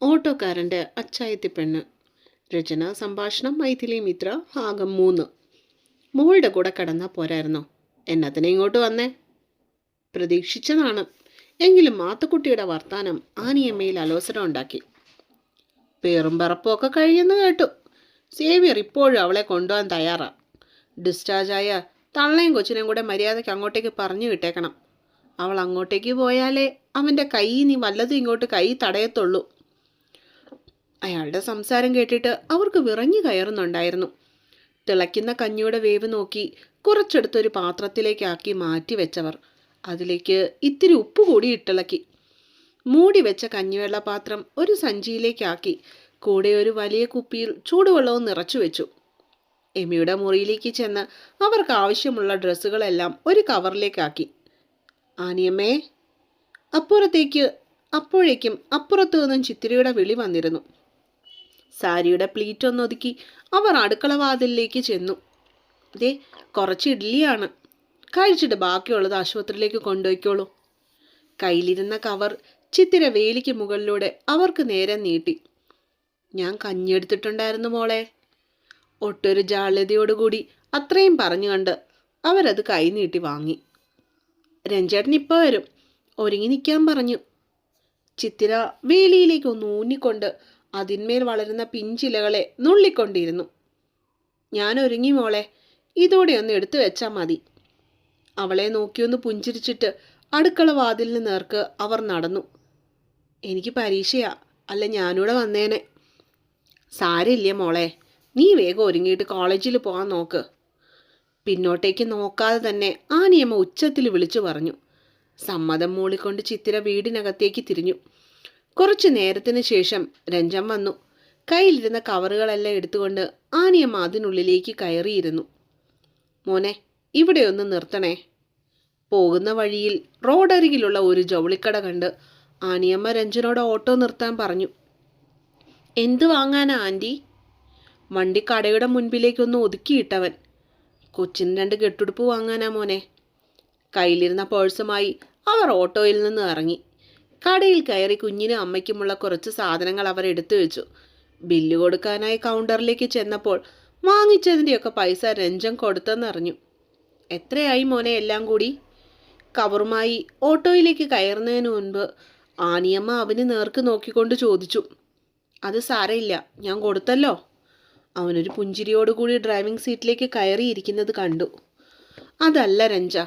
ഓട്ടോക്കാരൻ്റെ അച്ചായത്തിപ്പെണ്ണ്. രചന സംഭാഷണം മൈഥിലി മിത്ര. ഭാഗം 3. മോളുടെ കൂടെ കിടന്നാൽ പോരായിരുന്നോ? എന്നതിനെ ഇങ്ങോട്ട് വന്നേ? പ്രതീക്ഷിച്ചതാണ്. എങ്കിലും മാത്തുക്കുട്ടിയുടെ വർത്താനം ആനിയമ്മയിൽ അലോസരം ഉണ്ടാക്കി. പേറും പറപ്പും ഒക്കെ കഴിയുന്നു കേട്ടു. സേവിയർ ഇപ്പോഴും അവളെ കൊണ്ടുപോകാൻ തയ്യാറാ. ഡിസ്ചാർജായ തള്ളയും കൊച്ചിനെയും കൂടെ മര്യാദയ്ക്ക് അങ്ങോട്ടേക്ക് പറഞ്ഞു വിട്ടേക്കണം. അവൾ അങ്ങോട്ടേക്ക് പോയാലേ അവൻ്റെ കൈ നീ വല്ലതും ഇങ്ങോട്ട് കൈ തടയത്തുള്ളൂ. അയാളുടെ സംസാരം കേട്ടിട്ട് അവർക്ക് വിറഞ്ഞു കയറുന്നുണ്ടായിരുന്നു. തിളയ്ക്കുന്ന കഞ്ഞിയുടെ വേവ് നോക്കി കുറച്ചെടുത്തൊരു പാത്രത്തിലേക്കാക്കി മാറ്റി വെച്ചവർ അതിലേക്ക് ഇത്തിരി ഉപ്പ് കൂടി ഇട്ടിളക്കി. മൂടി വെച്ച കഞ്ഞിവെള്ള പാത്രം ഒരു സഞ്ചിയിലേക്കാക്കി കൂടെ ഒരു വലിയ കുപ്പിയിൽ ചൂടുവെള്ളവും നിറച്ചു വെച്ചു. എമിയുടെ മുറിയിലേക്ക് ചെന്ന് അവർക്ക് ആവശ്യമുള്ള ഡ്രസ്സുകളെല്ലാം ഒരു കവറിലേക്കാക്കി. ആനിയമ്മേ. അപ്പോഴേക്കും അപ്പുറത്തു നിന്നും ചിത്തിരയുടെ വിളി വന്നിരുന്നു. സാരിയുടെ പ്ലീറ്റ് ഒന്നൊതുക്കി അവർ അടുക്കളവാതിലിലേക്ക് ചെന്നു. ദേ, കുറച്ച് ഇഡ്ഡലിയാണ്, കഴിച്ചിട്ട് ബാക്കിയുള്ളത് ആശുപത്രിയിലേക്ക് കൊണ്ടുപോയിക്കോളൂ. കയ്യിലിരുന്ന കവർ ചിത്തിര വേലിക്ക് മുകളിലൂടെ അവർക്ക് നേരെ നീട്ടി. ഞാൻ കഞ്ഞിയെടുത്തിട്ടുണ്ടായിരുന്നു മോളെ. ഒട്ടൊരു ജാള്യതയോടുകൂടി അത്രയും പറഞ്ഞു കണ്ട് അവരത് കൈ നീട്ടി വാങ്ങി. രഞ്ജേട്ടൻ ഇപ്പോൾ വരും, ഒരുങ്ങി നിൽക്കാൻ പറഞ്ഞു. ചിത്തിര വേലിയിലേക്ക് ഒന്ന് ഊന്നിക്കൊണ്ട് അതിന്മേൽ വളരുന്ന പിഞ്ചിലകളെ നുള്ളിക്കൊണ്ടിരുന്നു. ഞാൻ ഒരുങ്ങി മോളെ, ഇതോടെ ഒന്ന് എടുത്തു വെച്ചാൽ മതി. അവളെ നോക്കിയൊന്ന് പുഞ്ചിരിച്ചിട്ട് അടുക്കള വാതിലിന് നേർക്ക് അവർ നടന്നു. എനിക്ക് പരീക്ഷയാ, അല്ല ഞാനിവിടെ വന്നേനെ. സാരമില്ലേ മോളെ, നീ വേഗം ഒരുങ്ങിയിട്ട് കോളേജിൽ പോകാൻ നോക്ക്. പിന്നോട്ടേക്ക് നോക്കാതെ തന്നെ ആനിയമ്മ ഉച്ചത്തിൽ വിളിച്ചു പറഞ്ഞു. സമ്മതം മൂളിക്കൊണ്ട് ചിത്തിര വീടിനകത്തേക്ക് തിരിഞ്ഞു. കുറച്ചു നേരത്തിന് ശേഷം രഞ്ജൻ വന്നു. കയ്യിലിരുന്ന കവറുകളെല്ലാം എടുത്തുകൊണ്ട് ആനിയമ്മ അതിനുള്ളിലേക്ക് കയറിയിരുന്നു. മോനെ, ഇവിടെ ഒന്ന് നിർത്തണേ. പോകുന്ന വഴിയിൽ റോഡരികിലുള്ള ഒരു ജൗളിക്കട കണ്ട് ആനിയമ്മ രഞ്ജനോട് ഓട്ടോ നിർത്താൻ പറഞ്ഞു. എന്ത് വാങ്ങാനാ ആൻറ്റി? വണ്ടി കടയുടെ മുൻപിലേക്കൊന്ന് ഒതുക്കിയിട്ടവൻ. കൊച്ചിന് 2 കെട്ടുടുപ്പ് വാങ്ങാനാ മോനെ. കയ്യിലിരുന്ന പേഴ്സുമായി അവർ ഓട്ടോയിൽ നിന്ന് ഇറങ്ങി. കടയിൽ കയറി കുഞ്ഞിനും അമ്മയ്ക്കുമുള്ള കുറച്ച് സാധനങ്ങൾ അവർ എടുത്തു വെച്ചു. ബില്ല് കൊടുക്കാനായി കൗണ്ടറിലേക്ക് ചെന്നപ്പോൾ വാങ്ങിച്ചതിൻ്റെയൊക്കെ പൈസ രഞ്ജൻ കൊടുത്തെന്നറിഞ്ഞു. എത്രയായി മോനെ എല്ലാം കൂടി? കവറുമായി ഓട്ടോയിലേക്ക് കയറുന്നതിന് മുൻപ് ആനിയമ്മ അവന് നേർക്ക് നോക്കിക്കൊണ്ട് ചോദിച്ചു. അത് സാരമില്ല, ഞാൻ കൊടുത്തല്ലോ. അവനൊരു പുഞ്ചിരിയോടുകൂടി ഡ്രൈവിംഗ് സീറ്റിലേക്ക് കയറിയിരിക്കുന്നത് കണ്ടു. അതല്ല രഞ്ജ,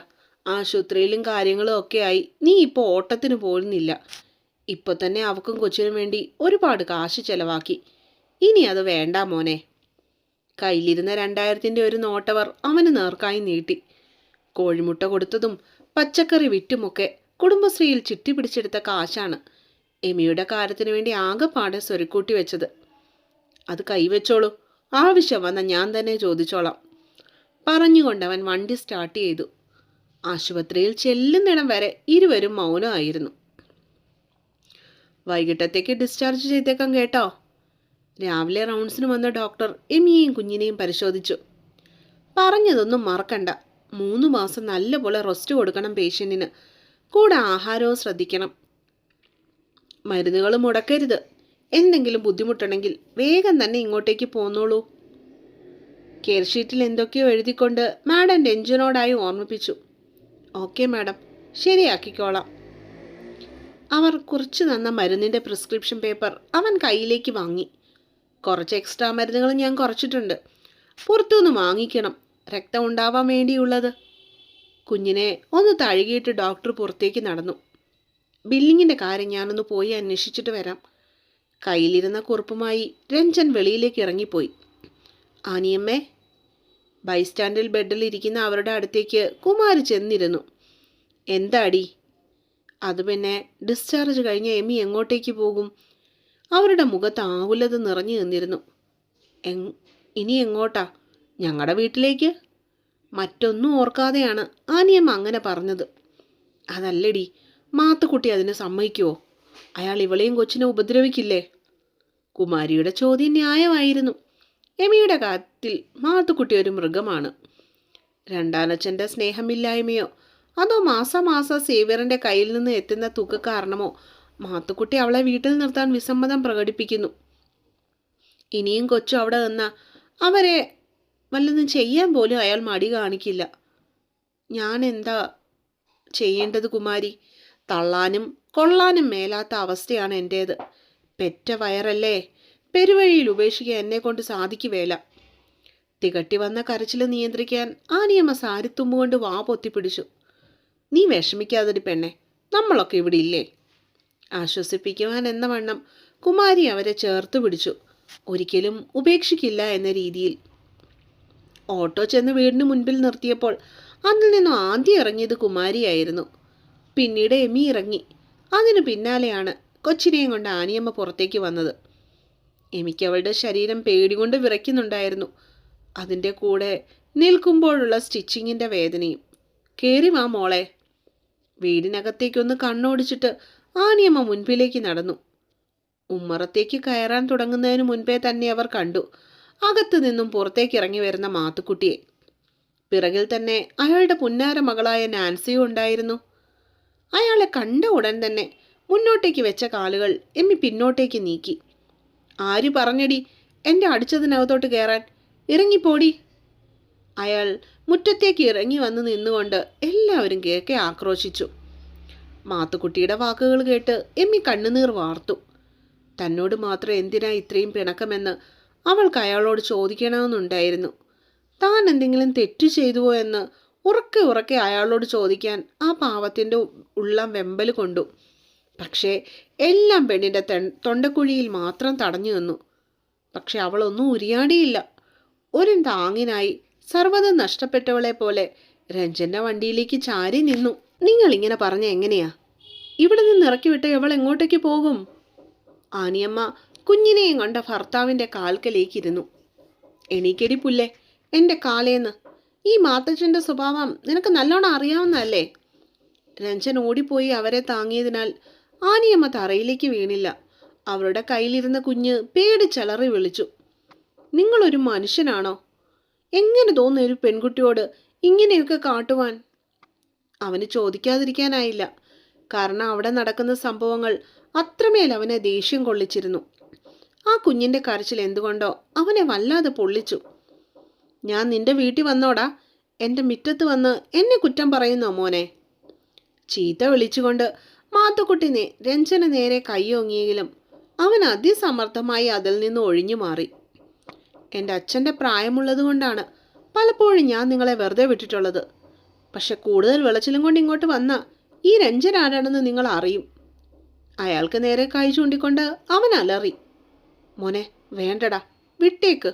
ആശുപത്രിയിലും കാര്യങ്ങളും ഒക്കെ ആയി നീ ഇപ്പോൾ ഓട്ടത്തിന് പോകുന്നില്ല. ഇപ്പോൾ തന്നെ അവക്കും കൊച്ചിനും വേണ്ടി ഒരുപാട് കാശ് ചെലവാക്കി. ഇനി അത് വേണ്ട മോനെ. കയ്യിലിരുന്ന 2000-ൻ്റെ ഒരു നോട്ടവർ അവന് നേർക്കായി നീട്ടി. കോഴിമുട്ട കൊടുത്തതും പച്ചക്കറി വിറ്റുമൊക്കെ കുടുംബശ്രീയിൽ ചിട്ടി പിടിച്ചെടുത്ത കാശാണ് എമിയുടെ കാര്യത്തിന് വേണ്ടി ആകെപ്പാടെ സ്വരുക്കൂട്ടി വെച്ചത്. അത് കൈവച്ചോളൂ, ആവശ്യം വന്ന ഞാൻ തന്നെ ചോദിച്ചോളാം പറഞ്ഞുകൊണ്ടവൻ വണ്ടി സ്റ്റാർട്ട് ചെയ്തു. ആശുപത്രിയിൽ ചെല്ലുന്നിടം വരെ ഇരുവരും മൗനമായിരുന്നു. വൈകിട്ടത്തേക്ക് ഡിസ്ചാർജ് ചെയ്തേക്കാം കേട്ടോ. രാവിലെ റൗണ്ട്സിന് വന്ന ഡോക്ടർ എമിയെയും കുഞ്ഞിനെയും പരിശോധിച്ചു. പറഞ്ഞതൊന്നും മറക്കണ്ട. 3 മാസം നല്ലപോലെ റെസ്റ്റ് കൊടുക്കണം പേഷ്യൻറ്റിന്. കൂടെ ആഹാരവും ശ്രദ്ധിക്കണം. മരുന്നുകൾ മുടക്കരുത്. എന്തെങ്കിലും ബുദ്ധിമുട്ടുണ്ടെങ്കിൽ വേഗം തന്നെ ഇങ്ങോട്ടേക്ക് പോന്നോളൂ. കെയർ ഷീറ്റിൽ എന്തൊക്കെയോ എഴുതിക്കൊണ്ട് മാഡം രഞ്ജനോടായി ഓർമ്മിപ്പിച്ചു. Okay madam, ശരിയാക്കിക്കോളാം. അവർ കുറിച്ച് തന്ന മരുന്നിൻ്റെ പ്രിസ്ക്രിപ്ഷൻ പേപ്പർ അവൻ കയ്യിലേക്ക് വാങ്ങി. കുറച്ച് എക്സ്ട്രാ മരുന്നുകൾ ഞാൻ കുറച്ചിട്ടുണ്ട്, പുറത്തുനിന്ന് വാങ്ങിക്കണം, രക്തം ഉണ്ടാവാൻ വേണ്ടിയുള്ളത്. കുഞ്ഞിനെ ഒന്ന് തഴുകിയിട്ട് ഡോക്ടർ പുറത്തേക്ക് നടന്നു. ബില്ലിങ്ങിൻ്റെ കാര്യം ഞാനൊന്ന് പോയി അന്വേഷിച്ചിട്ട് വരാം. കയ്യിലിരുന്ന കുറിപ്പുമായി രഞ്ജൻ വെളിയിലേക്ക് ഇറങ്ങിപ്പോയി. ആനിയമ്മേ. ബൈസ്റ്റാൻഡിൽ ബെഡിൽ ഇരിക്കുന്ന അവരുടെ അടുത്തേക്ക് കുമാരി ചെന്നിരുന്നു. എന്താടി? അത് പിന്നെ ഡിസ്ചാർജ് കഴിഞ്ഞ എമി എങ്ങോട്ടേക്ക് പോകും? അവരുടെ മുഖത്ത് ആകുലത നിറഞ്ഞു നിന്നിരുന്നു. ഇനി എങ്ങോട്ടാ? ഞങ്ങളുടെ വീട്ടിലേക്ക്. മറ്റൊന്നും ഓർക്കാതെയാണ് ആനിയമ്മ അങ്ങനെ പറഞ്ഞത്. അതല്ലടി, മാത്തുക്കുട്ടി അതിന് സമ്മതിക്കുമോ? അയാൾ ഇവളെയും കൊച്ചിനെ ഉപദ്രവിക്കില്ലേ? കുമാരിയുടെ ചോദ്യം ന്യായമായിരുന്നു. എമിയുടെ കാര്യത്തിൽ മാത്തുക്കുട്ടി ഒരു മൃഗമാണ്. രണ്ടാനച്ഛൻ്റെ സ്നേഹമില്ലായ്മയോ അതോ മാസാമാസം സേവ്യറിൻ്റെ കയ്യിൽ നിന്ന് എത്തുന്ന തുക കാരണമോ മാത്തുക്കുട്ടി അവളെ വീട്ടിൽ നിർത്താൻ വിസമ്മതം പ്രകടിപ്പിക്കുന്നു. ഇനിയും കൊച്ചു അവിടെ നിന്ന അവരെ വല്ലതും ചെയ്യാൻ പോലും അയാൾ മടി കാണിക്കില്ല. ഞാൻ എന്താ ചെയ്യേണ്ടത് കുമാരി? തള്ളാനും കൊള്ളാനും മേലാത്ത അവസ്ഥയാണ് എൻ്റേത്. പെറ്റ വയറല്ലേ, പെരുവഴിയിൽ ഉപേക്ഷിക്കാൻ എന്നെ കൊണ്ട് സാധിക്കുവേല. തികട്ടി വന്ന കരച്ചിൽ നിയന്ത്രിക്കാൻ ആനിയമ്മ സാരിത്തുമ്പുകൊണ്ട് വാ പൊത്തിപ്പിടിച്ചു. നീ വിഷമിക്കാതൊരു പെണ്ണെ, നമ്മളൊക്കെ ഇവിടെ ഇല്ലേ? ആശ്വസിപ്പിക്കുവാൻ എന്ന വണ്ണം കുമാരി അവരെ ചേർത്ത് പിടിച്ചു. ഒരിക്കലും ഉപേക്ഷിക്കില്ല എന്ന രീതിയിൽ. ഓട്ടോ ചെന്ന് വീടിന് മുൻപിൽ നിർത്തിയപ്പോൾ അതിൽ നിന്നും ആദ്യം ഇറങ്ങിയത് കുമാരിയായിരുന്നു. പിന്നീട് എമി ഇറങ്ങി. അതിനു പിന്നാലെയാണ് കൊച്ചിനെയും കൊണ്ട് ആനിയമ്മ പുറത്തേക്ക് വന്നത്. എമിക്ക് അവളുടെ ശരീരം പേടികൊണ്ട് വിറയ്ക്കുന്നുണ്ടായിരുന്നു. അതിൻ്റെ കൂടെ നിൽക്കുമ്പോഴുള്ള സ്റ്റിച്ചിങ്ങിൻ്റെ വേദനയും. കേറി വാ മോളെ. വീടിനകത്തേക്കൊന്ന് കണ്ണോടിച്ചിട്ട് ആനിയമ്മ മുൻപിലേക്ക് നടന്നു. ഉമ്മറത്തേക്ക് കയറാൻ തുടങ്ങുന്നതിന് മുൻപേ തന്നെ അവർ കണ്ടു അകത്തു നിന്നും പുറത്തേക്ക് ഇറങ്ങി വരുന്ന മാത്തുക്കുട്ടിയെ. പിറകിൽ തന്നെ അയാളുടെ പുന്നാര മകളായ നാൻസിയും ഉണ്ടായിരുന്നു. അയാളെ കണ്ട ഉടൻ തന്നെ മുന്നോട്ടേക്ക് വെച്ച കാലുകൾ എമ്മി പിന്നോട്ടേക്ക് നീക്കി. ആര് പറഞ്ഞടി എൻ്റെ അടിച്ചതിനകത്തോട്ട് കയറാൻ? ഇറങ്ങിപ്പോടി. അയാൾ മുറ്റത്തേക്ക് ഇറങ്ങി വന്ന് നിന്നുകൊണ്ട് എല്ലാവരും കേക്കെ ആക്രോശിച്ചു. മാത്തുക്കുട്ടിയുടെ വാക്കുകൾ കേട്ട് എമ്മി കണ്ണുനീർ വാർത്തു. തന്നോട് മാത്രം എന്തിനാ ഇത്രയും പിണക്കമെന്ന് അവൾക്ക് അയാളോട് ചോദിക്കണമെന്നുണ്ടായിരുന്നു. താൻ എന്തെങ്കിലും തെറ്റു ചെയ്തുവോ എന്ന് ഉറക്കെ ഉറക്കെ അയാളോട് ചോദിക്കാൻ ആ പാവത്തിൻ്റെ ഉള്ളം വെമ്പൽ കൊണ്ടു. പക്ഷേ എല്ലാം പെണ്ണിൻ്റെ തൊണ്ടക്കുഴിയിൽ മാത്രം തടഞ്ഞു നിന്നു. പക്ഷെ അവളൊന്നും ഉരിയാടിയില്ല. ഒരു താങ്ങിനായി സർവ്വതും നഷ്ടപ്പെട്ടവളെ പോലെ രഞ്ജന്റെ വണ്ടിയിലേക്ക് ചാരി നിന്നു. നിങ്ങളിങ്ങനെ പറഞ്ഞ എങ്ങനെയാ? ഇവിടെ നിന്ന് ഇറക്കി വിട്ട അവൾ എങ്ങോട്ടേക്ക് പോകും? ആനിയമ്മ കുഞ്ഞിനെയും കണ്ട ഭർത്താവിൻ്റെ കാൽക്കലേക്കിരുന്നു. എണീക്കടി പുല്ലേ, എൻ്റെ കാലേന്ന്. ഈ മാത്തച്ഛൻ്റെ സ്വഭാവം നിനക്ക് നല്ലോണം അറിയാവുന്നതല്ലേ? രഞ്ജൻ ഓടിപ്പോയി അവരെ താങ്ങിയതിനാൽ ആനിയമ്മ തറയിലേക്ക് വീണില്ല. അവരുടെ കയ്യിലിരുന്ന കുഞ്ഞ് പേടിച്ചലറി വിളിച്ചു. നിങ്ങളൊരു മനുഷ്യനാണോ? എങ്ങനെ തോന്നുന്നു ഒരു പെൺകുട്ടിയോട് ഇങ്ങനെയൊക്കെ കാട്ടുവാൻ? അവന് ചോദിക്കാതിരിക്കാനായില്ല. കാരണം അവിടെ നടക്കുന്ന സംഭവങ്ങൾ അത്രമേൽ അവനെ ദേഷ്യം കൊള്ളിച്ചിരുന്നു. ആ കുഞ്ഞിൻ്റെ കരച്ചിൽ എന്തുകൊണ്ടോ അവനെ വല്ലാതെ പൊള്ളിച്ചു. ഞാൻ നിന്റെ വീട്ടിൽ വന്നോടാ, എൻ്റെ മുറ്റത്ത് വന്ന് എന്നെ കുറ്റം പറയുന്നോ മോനെ? ചീത്ത വിളിച്ചുകൊണ്ട് മാത്തുക്കുട്ടി രഞ്ജന് നേരെ കൈയോങ്ങിയെങ്കിലും അവൻ അതിസമർത്ഥമായി അതിൽ നിന്ന് ഒഴിഞ്ഞു മാറി. എൻ്റെ അച്ഛൻ്റെ പ്രായമുള്ളത് കൊണ്ടാണ് പലപ്പോഴും ഞാൻ നിങ്ങളെ വെറുതെ വിട്ടിട്ടുള്ളത്. പക്ഷെ കൂടുതൽ വിളച്ചിലും കൊണ്ട് ഇങ്ങോട്ട് വന്ന ഈ രഞ്ജൻ ആരാണെന്ന് നിങ്ങൾ അറിയും. അയാൾക്ക് നേരെ കൈ ചൂണ്ടിക്കൊണ്ട് അവൻ അലറി. മോനെ വേണ്ടടാ, വിട്ടേക്ക്.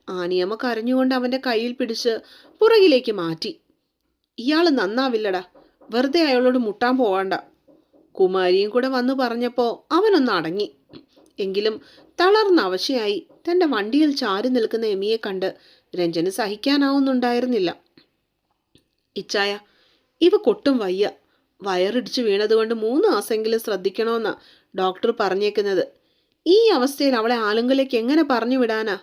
ആനിയമ്മ കരഞ്ഞുകൊണ്ട് അവൻ്റെ കയ്യിൽ പിടിച്ച് പുറകിലേക്ക് മാറ്റി. ഇയാൾ നന്നാവില്ലടാ, വെറുതെ അയാളോട് മുട്ടാൻ പോവാണ്ട. കുമാരിയും കൂടെ വന്നു പറഞ്ഞപ്പോൾ അവനൊന്ന് അടങ്ങി. എങ്കിലും തളർന്ന അവശയായി തൻ്റെ വണ്ടിയിൽ ചാരി നിൽക്കുന്ന എമിയെ കണ്ട് രഞ്ജന് സഹിക്കാനാവുന്നുണ്ടായിരുന്നില്ല. ഇച്ചായ, ഇവ കൊട്ടും വയ്യ. വയറിടിച്ച് വീണതുകൊണ്ട് 3 മാസമെങ്കിലും ശ്രദ്ധിക്കണമെന്നാ ഡോക്ടർ പറഞ്ഞേക്കുന്നത്. ഈ അവസ്ഥയിൽ അവളെ ആലുങ്കലേക്ക് എങ്ങനെ പറഞ്ഞു വിടാനാ?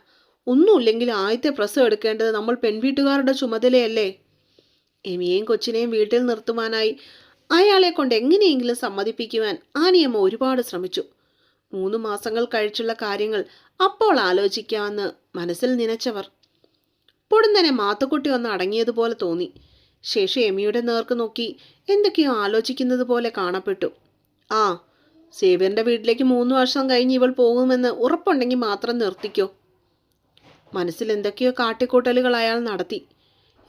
ഒന്നുമില്ലെങ്കിൽ ആദ്യത്തെ പ്രസവം എടുക്കേണ്ടത് നമ്മൾ പെൺവീട്ടുകാരുടെ ചുമതലയല്ലേ? എമിയെയും കൊച്ചിനെയും വീട്ടിൽ നിർത്തുവാനായി അയാളെ കൊണ്ട് എങ്ങനെയെങ്കിലും സമ്മതിപ്പിക്കുവാൻ ആനിയമ്മ ഒരുപാട് ശ്രമിച്ചു. 3 മാസങ്ങൾ കഴിച്ചുള്ള കാര്യങ്ങൾ അപ്പോൾ ആലോചിക്കാമെന്ന് മനസ്സിൽ നനച്ചവർ. പൊടുന്നനെ മാത്തുക്കുട്ടി ഒന്ന് അടങ്ങിയതുപോലെ തോന്നി. ശേഷം എമിയുടെ നേർക്ക് നോക്കി എന്തൊക്കെയോ ആലോചിക്കുന്നത് പോലെ കാണപ്പെട്ടു. ആ, സേവ്യറിൻ്റെ വീട്ടിലേക്ക് 3 വർഷം കഴിഞ്ഞ് ഇവൾ പോകുമെന്ന് ഉറപ്പുണ്ടെങ്കിൽ മാത്രം നിർത്തിക്കോ. മനസ്സിൽ എന്തൊക്കെയോ കാട്ടിക്കൂട്ടലുകൾ അയാൾ നടത്തി.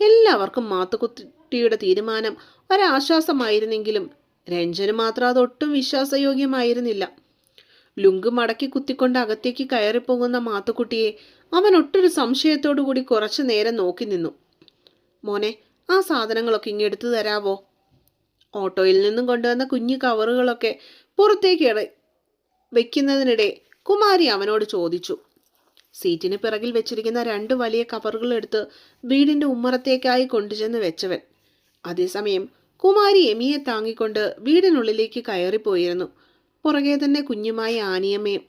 എല്ലാവർക്കും മാത്തുക്കുട്ടിയുടെ തീരുമാനം ഒരാശ്വാസമായിരുന്നെങ്കിലും രഞ്ജന് മാത്രം അതൊട്ടും വിശ്വാസയോഗ്യമായിരുന്നില്ല. ലുങ്ക് മടക്കി കുത്തിക്കൊണ്ട് അകത്തേക്ക് കയറിപ്പോകുന്ന മാത്തുക്കുട്ടിയെ അവൻ ഒട്ടൊരു സംശയത്തോടു കൂടി കുറച്ചു നേരം നോക്കി നിന്നു. മോനെ, ആ സാധനങ്ങളൊക്കെ ഇങ്ങെടുത്തു തരാവോ? ഓട്ടോയിൽ നിന്നും കൊണ്ടുവന്ന കുഞ്ഞു കവറുകളൊക്കെ പുറത്തേക്ക് വെക്കുന്നതിനിടെ കുമാരി അവനോട് ചോദിച്ചു. സീറ്റിന് പിറകിൽ വെച്ചിരിക്കുന്ന 2 വലിയ കവറുകൾ എടുത്ത് വീടിൻ്റെ ഉമ്മറത്തേക്കായി കൊണ്ടുചെന്ന് വെച്ചവൻ. അതേസമയം കുമാരി എമിയെ താങ്ങിക്കൊണ്ട് വീടിനുള്ളിലേക്ക് കയറിപ്പോയിരുന്നു. പുറകെ തന്നെ കുഞ്ഞുമായി ആനിയമ്മയും.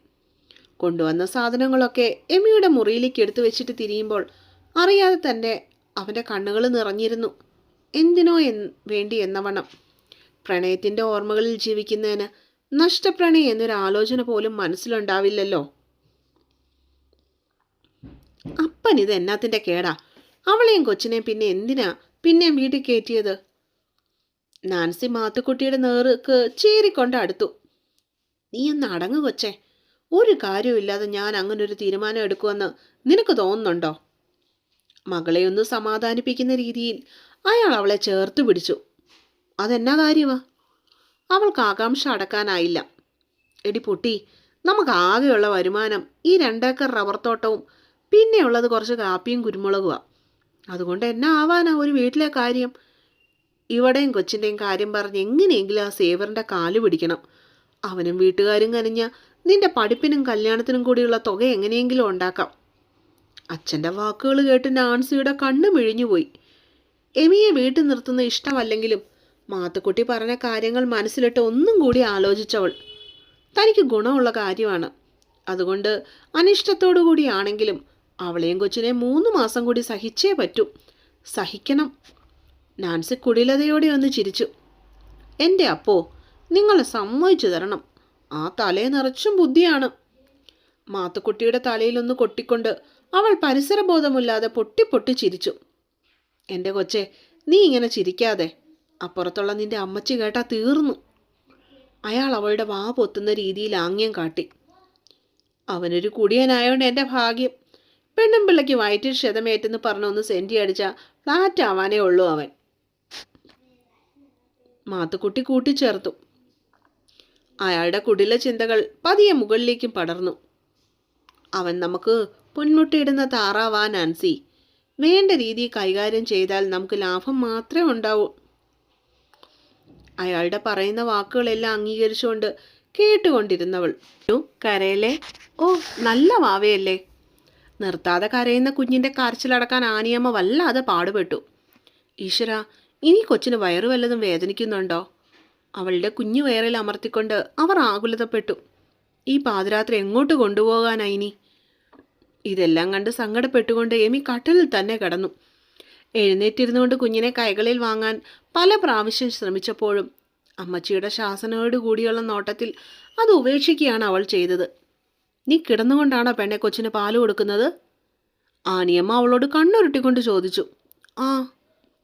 കൊണ്ടുവന്ന സാധനങ്ങളൊക്കെ എമിയുടെ മുറിയിലേക്ക് എടുത്തു വെച്ചിട്ട് തിരിയുമ്പോൾ അറിയാതെ തന്നെ അവൻ്റെ കണ്ണുകൾ നിറഞ്ഞിരുന്നു. എന്തിനോ വേണ്ടി എന്നവണ്ണം. പ്രണയത്തിൻ്റെ ഓർമ്മകളിൽ ജീവിക്കുന്നതിന് നഷ്ടപ്രണി എന്നൊരു ആലോചന പോലും മനസ്സിലുണ്ടാവില്ലല്ലോ. അപ്പൻ ഇത് എന്നാത്തിൻ്റെ കേടാ? അവളെയും കൊച്ചിനെയും പിന്നെ എന്തിനാ പിന്നെയും വീട്ടിൽ കയറ്റിയത്? നാൻസി മാത്തുക്കുട്ടിയുടെ നേർക്ക് ചീറിക്കൊണ്ട് അടുത്തു. നീ ഒന്ന് അടങ്ങു കൊച്ചേ. ഒരു കാര്യമില്ലാതെ ഞാൻ അങ്ങനൊരു തീരുമാനം എടുക്കുമെന്ന് നിനക്ക് തോന്നുന്നുണ്ടോ? മകളെ ഒന്ന് സമാധാനിപ്പിക്കുന്ന രീതിയിൽ അയാൾ അവളെ ചേർത്ത് പിടിച്ചു. അതെന്നാ കാര്യമാ? അവൾക്ക് ആകാംക്ഷ അടക്കാനായില്ല. എടി പൊട്ടി, നമുക്ക് ആകെയുള്ള വരുമാനം ഈ 2 ഏക്കർ റബ്ബർ തോട്ടവും പിന്നെയുള്ളത് കുറച്ച് കാപ്പിയും കുരുമുളകുമാണ്. അതുകൊണ്ട് എന്നാ ആവാനാ ഒരു വീട്ടിലെ കാര്യം? ഇവിടെയും കൊച്ചിൻ്റെയും കാര്യം പറഞ്ഞ് എങ്ങനെയെങ്കിലും ആ സേവറിൻ്റെ കാല് പിടിക്കണം. അവനും വീട്ടുകാരും കനിഞ്ഞ നിന്റെ പഠിപ്പിനും കല്യാണത്തിനും കൂടിയുള്ള തുക എങ്ങനെയെങ്കിലും ഉണ്ടാക്കാം. അച്ഛൻ്റെ വാക്കുകൾ കേട്ട് നാൻസിയുടെ കണ്ണ് മിഴിഞ്ഞുപോയി. എമിയെ വീട്ടിൽ നിർത്തുന്ന ഇഷ്ടമല്ലെങ്കിലും മാത്തുക്കുട്ടി പറഞ്ഞ കാര്യങ്ങൾ മനസ്സിലിട്ട് ഒന്നും കൂടി ആലോചിച്ചവൾ. തനിക്ക് ഗുണമുള്ള കാര്യമാണ്. അതുകൊണ്ട് അനിഷ്ടത്തോടു കൂടിയാണെങ്കിലും അവളെയും കൊച്ചിനെ 3 മാസം കൂടി സഹിച്ചേ പറ്റൂ. സഹിക്കണം. നാൻസി കുടിലതയോടെ ഒന്ന് ചിരിച്ചു. എൻ്റെ അപ്പോ, നിങ്ങൾ സമ്മതിച്ചു തരണം. ആ തലയെ നിറച്ചും ബുദ്ധിയാണ്. മാത്തുക്കുട്ടിയുടെ തലയിലൊന്ന് കൊട്ടിക്കൊണ്ട് അവൾ പരിസരബോധമില്ലാതെ പൊട്ടി പൊട്ടി ചിരിച്ചു. എൻ്റെ കൊച്ചെ, നീ ഇങ്ങനെ ചിരിക്കാതെ. അപ്പുറത്തുള്ള നിന്റെ അമ്മച്ചി കേട്ടാ തീർന്നു. അയാൾ അവളുടെ വാ പൊത്തുന്ന രീതിയിൽ ആംഗ്യം കാട്ടി. അവനൊരു കുടിയനായോണ്ട് എൻ്റെ ഭാഗ്യം. പെണ്ണും പിള്ളയ്ക്ക് വയറ്റിൽ ക്ഷതമേറ്റെന്ന് പറഞ്ഞൊന്ന് സെൻറ്റി അടിച്ചാൽ ഫ്ലാറ്റ് ആവാനേ ഉള്ളൂ അവൻ. മാത്തുക്കുട്ടി കൂട്ടിച്ചേർത്തു. അയാളുടെ കുടില ചിന്തകൾ പതിയെ മുകളിലേക്കും പടർന്നു. അവൻ നമുക്ക് പൊന്മുട്ടയിടുന്ന താറാവാ നാൻസി. വേണ്ട രീതിയിൽ കൈകാര്യം ചെയ്താൽ നമുക്ക് ലാഭം മാത്രമേ ഉണ്ടാവൂ. അയാളുടെ പറയുന്ന വാക്കുകളെല്ലാം അംഗീകരിച്ചുകൊണ്ട് കേട്ടുകൊണ്ടിരുന്നവൾ കരയല്ലേ? ഓ, നല്ല വാവയല്ലേ? നിർത്താതെ കരയുന്ന കുഞ്ഞിൻ്റെ കരച്ചിലടക്കാൻ ആനിയമ്മ വല്ലാതെ പാടുപെട്ടു. ഈശ്വര, ഇനി കൊച്ചിന് വയറു വല്ലതും വേദനിക്കുന്നുണ്ടോ? അവളുടെ കുഞ്ഞു വയറിൽ അമർത്തിക്കൊണ്ട് അവർ ആകുലതപ്പെട്ടു. ഈ പാതിരാത്രി എങ്ങോട്ട് കൊണ്ടുപോകാനായിനി? ഇതെല്ലാം കണ്ട് സങ്കടപ്പെട്ടുകൊണ്ട് എമി കട്ടിലിൽ തന്നെ കിടന്നു. എഴുന്നേറ്റിരുന്നുകൊണ്ട് കുഞ്ഞിനെ കൈകളിൽ വാങ്ങാൻ പല പ്രാവശ്യം ശ്രമിച്ചപ്പോഴും അമ്മച്ചിയുടെ ശാസനയോട് കൂടിയുള്ള നോട്ടത്തിൽ അത് ഉപേക്ഷിക്കുകയാണ് അവൾ ചെയ്തത്. നീ കിടന്നുകൊണ്ടാണോ പെണ്ണെ കൊച്ചിന് പാല് കൊടുക്കുന്നത്? ആനിയമ്മ അവളോട് കണ്ണുരുട്ടിക്കൊണ്ട് ചോദിച്ചു. ആ,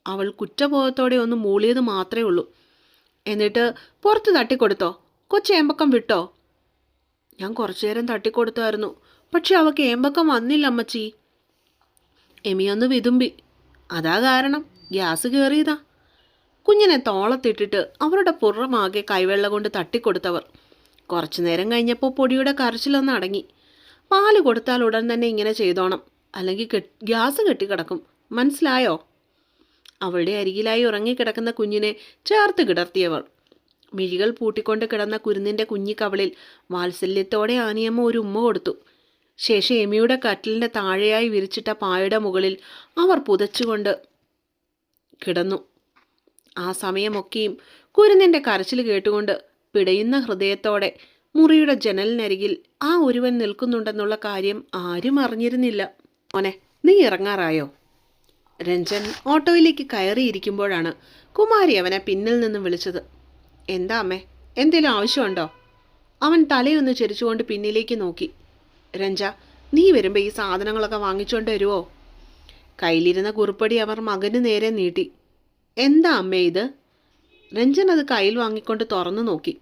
അവൾ കുറ്റബോധത്തോടെ ഒന്ന് മൂളിയത് മാത്രമേ ഉള്ളൂ. എന്നിട്ട് പുറത്ത് തട്ടിക്കൊടുത്തോ? കൊച്ചു ഏമ്പക്കം വിട്ടോ? ഞാൻ കുറച്ചു നേരം തട്ടിക്കൊടുത്തായിരുന്നു. പക്ഷെ അവൾക്ക് ഏമ്പക്കം വന്നില്ല അമ്മച്ചി. എമിയൊന്ന് വിതുമ്പി. അതാ കാരണം, ഗ്യാസ് കയറിയതാ. കുഞ്ഞിനെ തോളത്തിട്ടിട്ട് അവരുടെ പുറമാകെ കൈവെള്ള കൊണ്ട് തട്ടിക്കൊടുത്തവർ. കുറച്ചു നേരം കഴിഞ്ഞപ്പോൾ പൊടിയുടെ കരച്ചിലൊന്ന് അടങ്ങി. പാല് കൊടുത്താൽ ഉടൻ തന്നെ ഇങ്ങനെ ചെയ്തോണം, അല്ലെങ്കിൽ ഗ്യാസ് കെട്ടിക്കിടക്കും. മനസ്സിലായോ? അവളുടെ അരികിലായി ഉറങ്ങിക്കിടക്കുന്ന കുഞ്ഞിനെ ചേർത്ത് കിടർത്തിയവൾ. മിഴികൾ പൂട്ടിക്കൊണ്ട് കിടന്ന കുരുന്നിൻ്റെ കുഞ്ഞിക്കവളിൽ വാത്സല്യത്തോടെ ആനിയമ്മ ഒരു ഉമ്മ കൊടുത്തു. ശേഷം എമിയുടെ കട്ടിലിൻ്റെ താഴെയായി വിരിച്ചിട്ട പായയുടെ മുകളിൽ അവർ പുതച്ചുകൊണ്ട് കിടന്നു. ആ സമയമൊക്കെയും കുരുന്നിൻ്റെ കരച്ചിൽ കേട്ടുകൊണ്ട് പിടയുന്ന ഹൃദയത്തോടെ മുറിയുടെ ജനലിനരികിൽ ആ ഒരുവൻ നിൽക്കുന്നുണ്ടെന്നുള്ള കാര്യം ആരും അറിഞ്ഞിരുന്നില്ല. മോനെ, നീ ഇറങ്ങാറായോ? രഞ്ജൻ ഓട്ടോയിലേക്ക് കയറിയിരിക്കുമ്പോഴാണ് കുമാരി അവനെ പിന്നിൽ നിന്നും വിളിച്ചത്. എന്താ അമ്മേ, എന്തേലും ആവശ്യമുണ്ടോ? അവൻ തലയൊന്ന് ചെരിച്ചുകൊണ്ട് പിന്നിലേക്ക് നോക്കി. രഞ്ജ, നീ വരുമ്പോൾ ഈ സാധനങ്ങളൊക്കെ വാങ്ങിച്ചുകൊണ്ട് വരുമോ? കയ്യിലിരുന്ന കുറിപ്പടി അവർ മകന് നേരെ നീട്ടി. എന്താ അമ്മേ ഇത്? രഞ്ജൻ അത് കയ്യിൽ വാങ്ങിക്കൊണ്ട് തുറന്നു നോക്കി.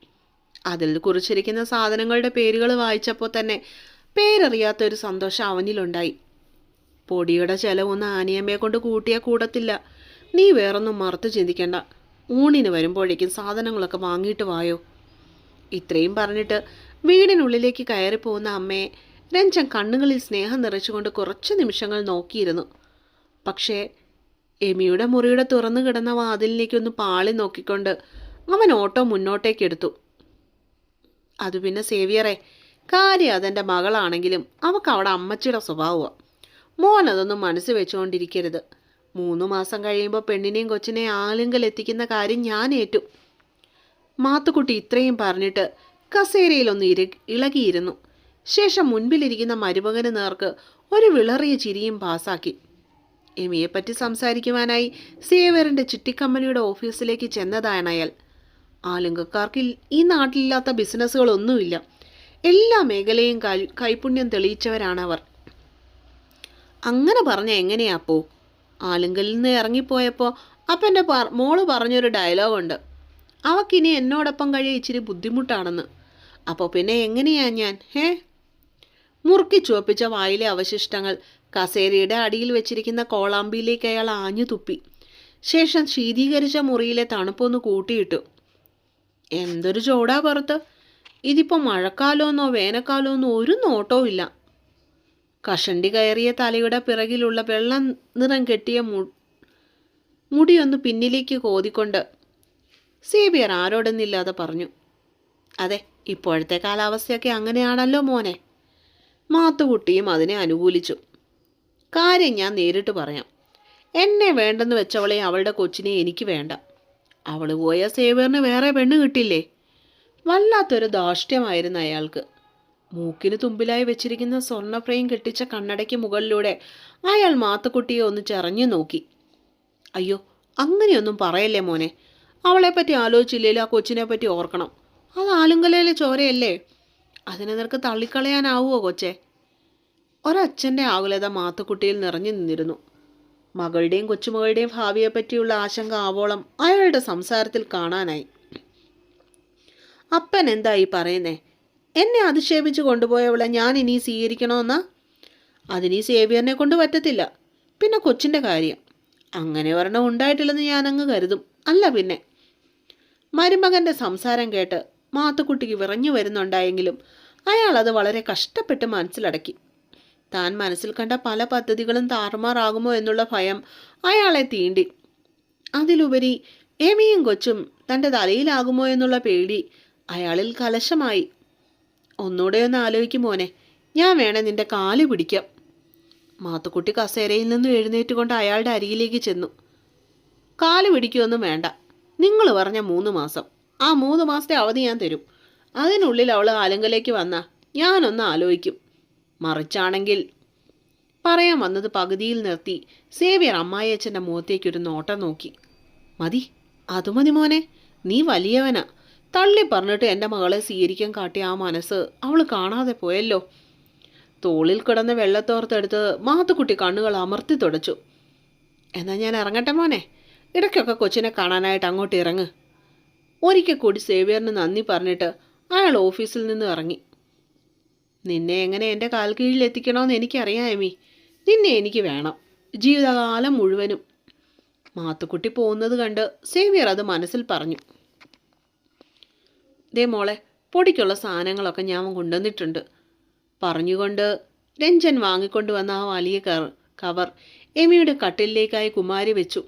അതിൽ കുറിച്ചിരിക്കുന്ന സാധനങ്ങളുടെ പേരുകൾ വായിച്ചപ്പോൾ തന്നെ പേരറിയാത്തൊരു സന്തോഷം അവനിലുണ്ടായി. പൊടിയുടെ ചെലവൊന്ന് ആനിയമ്മയെ കൊണ്ട് കൂട്ടിയാൽ കൂടത്തില്ല. നീ വേറൊന്നും മറുത്ത് ചിന്തിക്കണ്ട. ഊണിന് വരുമ്പോഴേക്കും സാധനങ്ങളൊക്കെ വാങ്ങിയിട്ട് വായോ. ഇത്രയും പറഞ്ഞിട്ട് വീടിനുള്ളിലേക്ക് കയറിപ്പോകുന്ന അമ്മയെ രഞ്ജൻ കണ്ണുകളിൽ സ്നേഹം നിറച്ചുകൊണ്ട് കുറച്ച് നിമിഷങ്ങൾ നോക്കിയിരുന്നു. പക്ഷേ എമിയുടെ മുറിയുടെ തുറന്നു കിടന്ന വാതിലിലേക്കൊന്ന് പാളി നോക്കിക്കൊണ്ട് അവൻ ഓട്ടോ മുന്നോട്ടേക്കെടുത്തു. അത് പിന്നെ സേവിയറെ, കാര്യം അതെൻ്റെ മകളാണെങ്കിലും അവൾക്ക് അവിടെ അമ്മച്ചിയുടെ സ്വഭാവമാണ്. മോൻ അതൊന്നും മനസ്സ് വെച്ചുകൊണ്ടിരിക്കരുത്. 3 മാസം കഴിയുമ്പോൾ പെണ്ണിനെയും കൊച്ചിനെയും ആലിങ്കലെത്തിക്കുന്ന കാര്യം ഞാൻ ഏറ്റു. മാത്തുക്കുട്ടി ഇത്രയും പറഞ്ഞിട്ട് കസേരയിലൊന്ന് ഇളകിയിരുന്നു. ശേഷം മുൻപിലിരിക്കുന്ന മരുമകന് നേർക്ക് ഒരു വിളറിയ ചിരിയും പാസാക്കി. എമിയെപ്പറ്റി സംസാരിക്കുവാനായി സേവറിൻ്റെ ചിട്ടിക്കമ്പനിയുടെ ഓഫീസിലേക്ക് ചെന്നതാണ് അയാൾ. ആലുങ്കക്കാർക്ക് ഈ നാട്ടിലില്ലാത്ത ബിസിനസ്സുകളൊന്നുമില്ല. എല്ലാ മേഖലയും കൈപുണ്യം തെളിയിച്ചവരാണവർ. അങ്ങനെ പറഞ്ഞ എങ്ങനെയാപ്പോ? ആലുങ്കലിൽ നിന്ന് ഇറങ്ങിപ്പോയപ്പോൾ അപ്പൻ്റെ മോള് പറഞ്ഞൊരു ഡയലോഗുണ്ട്, അവക്കിനി എന്നോടൊപ്പം കഴിയ ഇച്ചിരി ബുദ്ധിമുട്ടാണെന്ന്. അപ്പോൾ പിന്നെ എങ്ങനെയാ ഞാൻ മുറുക്കി ചുവപ്പിച്ച വായിലെ അവശിഷ്ടങ്ങൾ കസേരയുടെ അടിയിൽ വെച്ചിരിക്കുന്ന കോളാമ്പിയിലേക്ക് അയാൾ ആഞ്ഞു തുപ്പി. ശേഷം ശീതീകരിച്ച മുറിയിലെ തണുപ്പൊന്ന് കൂട്ടിയിട്ടു. എന്തൊരു ചൂടാ പുറത്ത്! ഇതിപ്പോൾ മഴക്കാലമെന്നോ വേനൽക്കാലമെന്നോ ഒരു നോട്ടവും ഇല്ല. കഷണ്ടി കയറിയ തലയുടെ പിറകിലുള്ള വെള്ളം നിറം കെട്ടിയ മുടിയൊന്ന് പിന്നിലേക്ക് കോതിക്കൊണ്ട് സേവിയർ ആരോടെന്നില്ലാതെ പറഞ്ഞു, അതെ, ഇപ്പോഴത്തെ കാലാവസ്ഥയൊക്കെ അങ്ങനെയാണല്ലോ മോനെ. മാത്തുകുട്ടിയും അതിനെ അനുകൂലിച്ചു. കാര്യം ഞാൻ നേരിട്ട് പറയാം. എന്നെ വേണ്ടെന്ന് വെച്ചവളെ അവളുടെ കൊച്ചിനെ എനിക്ക് വേണ്ട. അവൾ പോയ സേവിയറിന് വേറെ പെണ്ണ് കിട്ടില്ലേ? വല്ലാത്തൊരു ധാർഷ്ട്യമായിരുന്നു അയാൾക്ക്. മൂക്കിന് തുമ്പിലായി വെച്ചിരിക്കുന്ന സ്വർണ്ണ ഫ്രെയിം കെട്ടിച്ച കണ്ണടയ്ക്ക് മുകളിലൂടെ അയാൾ മാത്തുക്കുട്ടിയെ ഒന്ന് ചെറഞ്ഞു നോക്കി. അയ്യോ, അങ്ങനെയൊന്നും പറയല്ലേ മോനെ. അവളെപ്പറ്റി ആലോചിച്ചില്ലേലും ആ കൊച്ചിനെ പറ്റി ഓർക്കണം. അത് ആലുങ്കലയിലെ ചോരയല്ലേ. അതിനെ നിനക്ക് തള്ളിക്കളയാനാവുമോ കൊച്ചെ? ഒരച്ഛൻ്റെ ആകുലത മാത്തുക്കുട്ടിയിൽ നിറഞ്ഞു നിന്നിരുന്നു. മകളുടെയും കൊച്ചുമകളുടെയും ഭാവിയെപ്പറ്റിയുള്ള ആശങ്ക ആവോളം അയാളുടെ സംസാരത്തിൽ കാണാനായി. അപ്പൻ എന്താ ഈ പറയുന്നേ? എന്നെ അധിക്ഷേപിച്ച് കൊണ്ടുപോയവളെ ഞാൻ ഇനി സ്വീകരിക്കണമെന്നാ? അതിനീ സേവിയറിനെ കൊണ്ട് പറ്റത്തില്ല. പിന്നെ കൊച്ചിൻ്റെ കാര്യം, അങ്ങനെ ഒരെണ്ണം ഉണ്ടായിട്ടില്ലെന്ന് ഞാനങ്ങ് കരുതും. അല്ല പിന്നെ. മരുമകൻ്റെ സംസാരം കേട്ട് മാത്തുക്കുട്ടിക്ക് വിറഞ്ഞു വരുന്നുണ്ടായെങ്കിലും അയാൾ അത് വളരെ കഷ്ടപ്പെട്ട് മനസ്സിലടക്കി. താൻ മനസ്സിൽ കണ്ട പല പദ്ധതികളും താറുമാറാകുമോ എന്നുള്ള ഭയം അയാളെ തീണ്ടി. അതിലുപരി എമിയും കൊച്ചും തൻ്റെ തലയിലാകുമോ എന്നുള്ള പേടി അയാളിൽ കലശമായി. ഒന്നുകൂടെ ഒന്ന് ആലോചിക്കും മോനെ, ഞാൻ വേണേ നിന്റെ കാല് പിടിക്കാം. മാത്തുക്കുട്ടി കസേരയിൽ നിന്നും എഴുന്നേറ്റുകൊണ്ട് അയാളുടെ അരികിലേക്ക് ചെന്നു. കാല് പിടിക്കുമൊന്നും വേണ്ട. നിങ്ങൾ പറഞ്ഞ 3 മാസം, ആ 3 മാസത്തെ അവധി ഞാൻ തരും. അതിനുള്ളിൽ അവൾ ആലുങ്കലേക്ക് വന്നാൽ ഞാനൊന്ന് ആലോചിക്കും. മറിച്ചാണെങ്കിൽ... പറയാൻ വന്നത് പകുതിയിൽ നിർത്തി സേവിയർ അമ്മായിയച്ഛൻ്റെ മുഖത്തേക്കൊരു നോട്ടം നോക്കി. മതി, അതു മതി മോനെ. നീ വലിയവനാ. തള്ളി പറഞ്ഞിട്ട് എൻ്റെ മകളെ സ്വീകരിക്കാൻ കാട്ടിയ ആ മനസ്സ് അവൾ കാണാതെ പോയല്ലോ. തോളിൽ കിടന്ന വെള്ളത്തോർത്തെടുത്ത് മാത്തുക്കുട്ടി കണ്ണുകൾ അമർത്തി തുടച്ചു. എന്നാൽ ഞാൻ ഇറങ്ങട്ടെ മോനെ. ഇടയ്ക്കൊക്കെ കൊച്ചിനെ കാണാനായിട്ട് അങ്ങോട്ട് ഇറങ്ങ്. ഒരിക്കൽ കൂടി സേവിയറിന് നന്ദി പറഞ്ഞിട്ട് അയാൾ ഓഫീസിൽ നിന്ന് ഇറങ്ങി. നിന്നെ എങ്ങനെ എൻ്റെ കാൽ കീഴിൽ എത്തിക്കണമെന്ന് എനിക്കറിയാം എമി. നിന്നെ എനിക്ക് വേണം, ജീവിതകാലം മുഴുവനും. മാത്തുക്കുട്ടി പോകുന്നത് കണ്ട് സേവിയർ അത് മനസ്സിൽ പറഞ്ഞു. ദേ മോളെ, പൊടിക്കുള്ള സാധനങ്ങളൊക്കെ ഞാൻ കൊണ്ടുവന്നിട്ടുണ്ട്. പറഞ്ഞുകൊണ്ട് രഞ്ജൻ വാങ്ങിക്കൊണ്ടുവന്ന ആ വലിയ കവർ എമിയുടെ കട്ടിലേക്കായി കുമാരി വെച്ചു.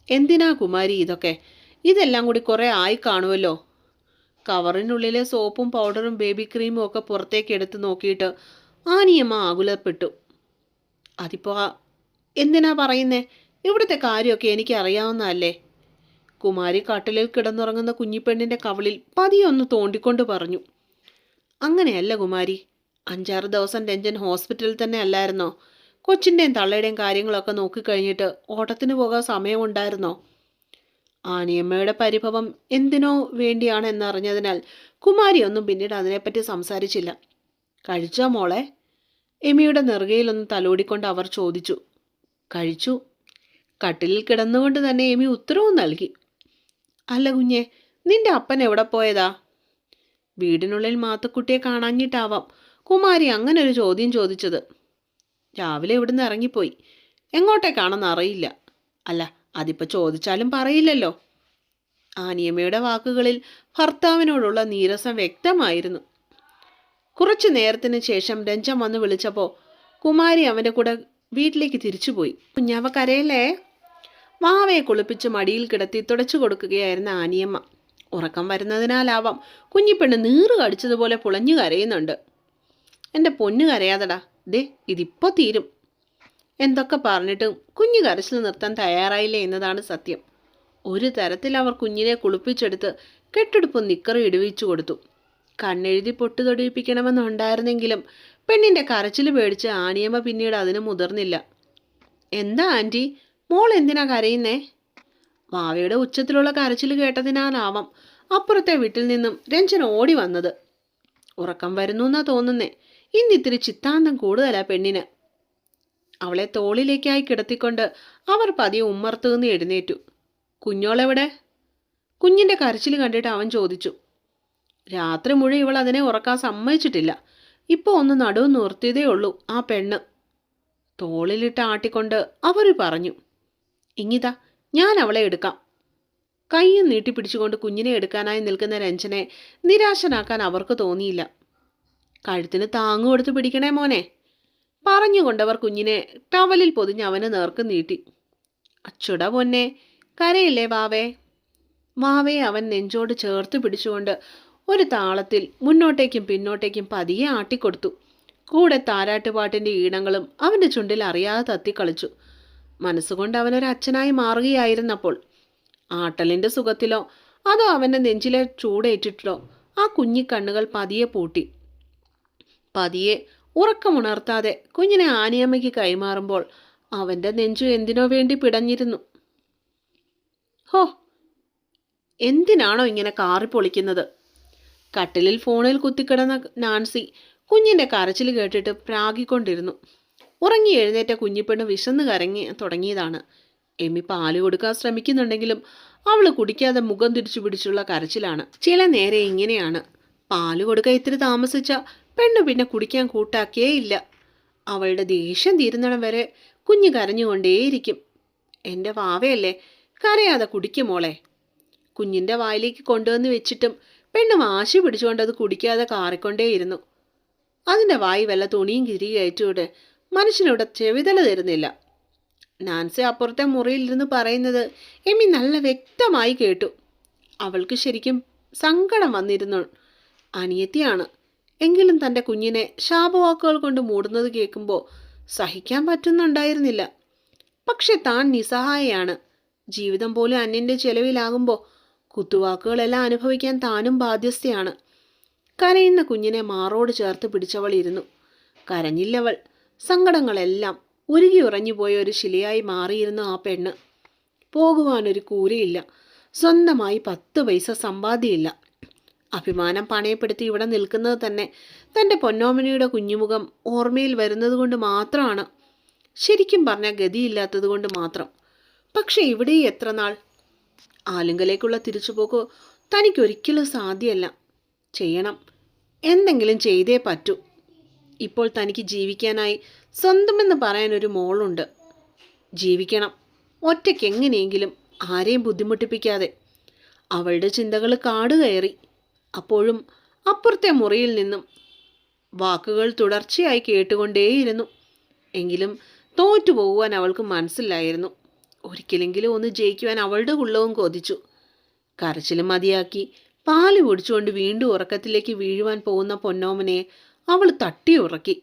എന്തിനാ കുമാരി ഇതൊക്കെ? ഇതെല്ലാം കൂടി കുറേ ആയി കാണുമല്ലോ. കവറിനുള്ളിലെ സോപ്പും പൗഡറും ബേബി ക്രീമും ഒക്കെ പുറത്തേക്ക് എടുത്ത് നോക്കിയിട്ട് ആനിയമ്മ ആകുലപ്പെട്ടു. അതിപ്പോൾ എന്തിനാ പറയുന്നേ? ഇവിടുത്തെ കാര്യമൊക്കെ എനിക്ക് അറിയാവുന്നതല്ലേ. കുമാരി കട്ടിലിൽ കിടന്നുറങ്ങുന്ന കുഞ്ഞിപ്പെണ്ണിൻ്റെ കവിളിൽ പതിയൊന്ന് തോണ്ടിക്കൊണ്ട് പറഞ്ഞു. അങ്ങനെയല്ല കുമാരി. 5-6 ദിവസം രഞ്ജൻ ഹോസ്പിറ്റലിൽ തന്നെ അല്ലായിരുന്നോ? കൊച്ചിൻ്റെയും തള്ളയുടെയും കാര്യങ്ങളൊക്കെ നോക്കിക്കഴിഞ്ഞിട്ട് ഓട്ടത്തിന് പോകാൻ സമയമുണ്ടായിരുന്നോ? ആനിയമ്മയുടെ പരിഭവം എന്തിനോ വേണ്ടിയാണ് എന്നറിഞ്ഞതിനാൽ കുമാരിയൊന്നും പിന്നീട് അതിനെപ്പറ്റി സംസാരിച്ചില്ല. കഴിച്ചോ മോളെ? എമിയുടെ നെറുകയിലൊന്ന് തലോടിക്കൊണ്ട് അവർ ചോദിച്ചു. കഴിച്ചു. കട്ടിലിൽ കിടന്നുകൊണ്ട് തന്നെ എമി ഉത്തരവും നൽകി. അല്ല കുഞ്ഞെ, നിന്റെ അപ്പൻ എവിടെ പോയതാ? വീടിനുള്ളിൽ മാത്തുക്കുട്ടിയെ കാണാഞ്ഞിട്ടാവാം കുമാരി അങ്ങനെ ഒരു ചോദ്യം ചോദിച്ചത്. രാവിലെ ഇവിടുന്ന് ഇറങ്ങിപ്പോയി. എങ്ങോട്ടേക്കാണെന്ന് അറിയില്ല. അല്ല, അതിപ്പോൾ ചോദിച്ചാലും പറയില്ലല്ലോ. ആനിയമ്മയുടെ വാക്കുകളിൽ ഭർത്താവിനോടുള്ള നീരസം വ്യക്തമായിരുന്നു. കുറച്ചു നേരത്തിന് ശേഷം രഞ്ജൻ വന്ന് വിളിച്ചപ്പോൾ കുമാരി അവൻ്റെ കൂടെ വീട്ടിലേക്ക് തിരിച്ചുപോയി. കുഞ്ഞാവ കരയല്ലേ? വാവയെ കുളിപ്പിച്ച് മടിയിൽ കിടത്തി തുടച്ചു കൊടുക്കുകയായിരുന്ന ആനിയമ്മ. ഉറക്കം വരുന്നതിനാലാവാം കുഞ്ഞിപ്പെണ്ണ് നീറ് കടിച്ചതുപോലെ പുളഞ്ഞു കരയുന്നുണ്ട്. എൻ്റെ പൊന്നു കരയാതടാ, ദേ ഇതിപ്പോൾ തീരും. എന്തൊക്കെ പറഞ്ഞിട്ടും കുഞ്ഞ് കരച്ചിൽ നിർത്താൻ തയ്യാറായില്ലേ എന്നതാണ് സത്യം. ഒരു തരത്തിൽ അവർ കുഞ്ഞിനെ കുളിപ്പിച്ചെടുത്ത് കെട്ടെടുപ്പും നിക്കറും ഇടുവിച്ചു കൊടുത്തു. കണ്ണെഴുതി പൊട്ടു തൊടിയിപ്പിക്കണമെന്നുണ്ടായിരുന്നെങ്കിലും പെണ്ണിൻ്റെ കരച്ചിൽ പേടിച്ച് ആനിയമ്മ പിന്നീട് അതിന് മുതിർന്നില്ല. എന്താ ആൻറ്റി, മോൾ എന്തിനാ കരയുന്നേ? വാവയുടെ ഉച്ചത്തിലുള്ള കരച്ചിൽ കേട്ടതിനാലാവാം അപ്പുറത്തെ വീട്ടിൽ നിന്നും രഞ്ജന ഓടി വന്നത്. ഉറക്കം വരുന്നു എന്നാ തോന്നുന്നേ. ഇന്നിത്തിരി ചിത്താന്തം കൂടുതലാ പെണ്ണിന്. അവളെ തോളിലേക്കായി കിടത്തിക്കൊണ്ട് അവർ പതിയെ ഉമ്മർത്തുനിന്ന് എഴുന്നേറ്റു. കുഞ്ഞോളെവിടെ? കുഞ്ഞിന്റെ കരച്ചിൽ കണ്ടിട്ട് അവൻ ചോദിച്ചു. രാത്രി മുഴുവൻ ഇവൾ അതിനെ ഉറക്കാൻ സമ്മതിച്ചിട്ടില്ല. ഇപ്പോൾ ഒന്ന് നടുവ് നിർത്തിയതേ ഉള്ളൂ ആ പെണ്ണ്. തോളിലിട്ട് ആട്ടിക്കൊണ്ട് അവർ പറഞ്ഞു. ഇങ്ങിതാ, ഞാൻ അവളെ എടുക്കാം. കൈയും നീട്ടിപ്പിടിച്ചുകൊണ്ട് കുഞ്ഞിനെ എടുക്കാനായി നിൽക്കുന്ന രഞ്ജനെ നിരാശനാക്കാൻ അവർക്ക് തോന്നിയില്ല. കഴുത്തിന് താങ്ങുകൊടുത്ത് പിടിക്കണേ മോനെ പറഞ്ഞുകൊണ്ടവർ കുഞ്ഞിനെ ടവലിൽ പൊതിഞ്ഞ് അവന് നേർക്ക് നീട്ടി. അച്ചുട പൊന്നെ, കരയില്ലേ വാവേ? വാവയെ അവൻ നെഞ്ചോട് ചേർത്ത് പിടിച്ചുകൊണ്ട് ഒരു താളത്തിൽ മുന്നോട്ടേക്കും പിന്നോട്ടേക്കും പതിയെ ആട്ടിക്കൊടുത്തു. കൂടെ താരാട്ടുപാട്ടിൻ്റെ ഈണങ്ങളും അവൻ്റെ ചുണ്ടിൽ അറിയാതെ തത്തിക്കളിച്ചു. മനസ്സുകൊണ്ട് അവനൊരു അച്ഛനായി മാറുകയായിരുന്നപ്പോൾ ആട്ടലിൻ്റെ സുഖത്തിലോ അതോ അവൻ്റെ നെഞ്ചിലെ ചൂടേറ്റിട്ടോ ആ കുഞ്ഞിക്കണ്ണുകൾ പതിയെ പൂട്ടി. പതിയെ ഉറക്കമുണർത്താതെ കുഞ്ഞിനെ ആനിയമ്മയ്ക്ക് കൈമാറുമ്പോൾ അവൻ്റെ നെഞ്ചു എന്തിനോ വേണ്ടി പിടഞ്ഞിരുന്നു. ഹോ, എന്തിനാണോ ഇങ്ങനെ കാറിപ്പൊളിക്കുന്നത്? കട്ടിലിൽ ഫോണിൽ കുത്തിക്കിടന്ന നാൻസി കുഞ്ഞിൻ്റെ കരച്ചിൽ കേട്ടിട്ട് പ്രാഗിക്കൊണ്ടിരുന്നു. ഉറങ്ങി എഴുന്നേറ്റ കുഞ്ഞിപ്പെണ്ണ് വിശന്ന് കരങ്ങി തുടങ്ങിയതാണ്. എമ്മി പാല് കൊടുക്കാൻ ശ്രമിക്കുന്നുണ്ടെങ്കിലും അവൾ കുടിക്കാതെ മുഖം തിരിച്ചു പിടിച്ചുള്ള കരച്ചിലാണ്. ചില നേരെ ഇങ്ങനെയാണ്. പാല് കൊടുക്കാൻ ഇത്തിരി താമസിച്ച പെണ്ണ് പിന്നെ കുടിക്കാൻ കൂട്ടാക്കിയേ ഇല്ല. അവളുടെ ദേഷ്യം തീരുന്നിടം വരെ കുഞ്ഞ് കരഞ്ഞുകൊണ്ടേയിരിക്കും. എൻ്റെ വാവയല്ലേ, കരയാതെ കുടിക്കുമോളെ. കുഞ്ഞിൻ്റെ വായിലേക്ക് കൊണ്ടുവന്ന് വെച്ചിട്ടും പെണ്ണ് വാശി പിടിച്ചുകൊണ്ട് അത് കുടിക്കാതെ കാറിക്കൊണ്ടേയിരുന്നു. അതിൻ്റെ വായി വല്ല തുണിയും കിരി കയറ്റിയോടെ മനുഷ്യനിവിടെ ചെവിതല തരുന്നില്ല. നാൻസി അപ്പുറത്തെ മുറിയിലിരുന്ന് പറയുന്നത് എമ്മി നല്ല വ്യക്തമായി കേട്ടു. അവൾക്ക് ശരിക്കും സങ്കടം വന്നിരുന്നു. അനിയത്തിയാണ്, എങ്കിലും തൻ്റെ കുഞ്ഞിനെ ശാപവാക്കുകൾ കൊണ്ട് മൂടുന്നത് കേൾക്കുമ്പോൾ സഹിക്കാൻ പറ്റുന്നുണ്ടായിരുന്നില്ല. പക്ഷെ താൻ നിസ്സഹായയാണ്. ജീവിതം പോലും അന്യൻ്റെ ചെലവിലാകുമ്പോൾ കുത്തുവാക്കുകളെല്ലാം അനുഭവിക്കാൻ താനും ബാധ്യസ്ഥയാണ്. കരയുന്ന കുഞ്ഞിനെ മാറോട് ചേർത്ത് പിടിച്ചവൾ ഇരുന്നു. കരഞ്ഞില്ലവൾ. സങ്കടങ്ങളെല്ലാം ഉരുകി ഉറഞ്ഞുപോയ ഒരു ശിലയായി മാറിയിരുന്നു ആ പെണ്ണ്. പോകുവാനൊരു കൂരയില്ല, സ്വന്തമായി 10 പൈസ സമ്പാദ്യമില്ല. അഭിമാനം പണയപ്പെടുത്തി ഇവിടെ നിൽക്കുന്നത് തന്നെ തൻ്റെ പൊന്നോമനയുടെ കുഞ്ഞുമുഖം ഓർമ്മയിൽ വരുന്നത് കൊണ്ട് മാത്രമാണ്. ശരിക്കും പറഞ്ഞാൽ ഗതിയില്ലാത്തത് കൊണ്ട് മാത്രം. പക്ഷെ ഇവിടെ എത്ര നാൾ? ആലുങ്കലേക്കുള്ള തിരിച്ചുപോക്കോ തനിക്കൊരിക്കലും സാധ്യമല്ല. ചെയ്യണം, എന്തെങ്കിലും ചെയ്തേ പറ്റൂ. ഇപ്പോൾ തനിക്ക് ജീവിക്കാനായി സ്വന്തമെന്ന് പറയാനൊരു മോളുണ്ട്. ജീവിക്കണം, ഒറ്റയ്ക്ക് എങ്ങനെയെങ്കിലും, ആരെയും ബുദ്ധിമുട്ടിപ്പിക്കാതെ. അവളുടെ ചിന്തകൾ കാട് കയറി. അപ്പോഴും അപ്പുറത്തെ മുറിയിൽ നിന്നും വാക്കുകൾ തുടർച്ചയായി കേട്ടുകൊണ്ടേയിരുന്നു. എങ്കിലും തോറ്റുപോകുവാൻ അവൾക്ക് മനസ്സിലായിരുന്നു. ഒരിക്കലെങ്കിലും ഒന്ന് ജയിക്കുവാൻ അവളുടെ ഉള്ളവും കൊതിച്ചു. കരച്ചിലും മതിയാക്കി പാല് കുടിച്ചുകൊണ്ട് വീണ്ടും ഉറക്കത്തിലേക്ക് വീഴുവാൻ പോകുന്ന പൊന്നോമനെ അവൾ തട്ടി ഉറക്കി.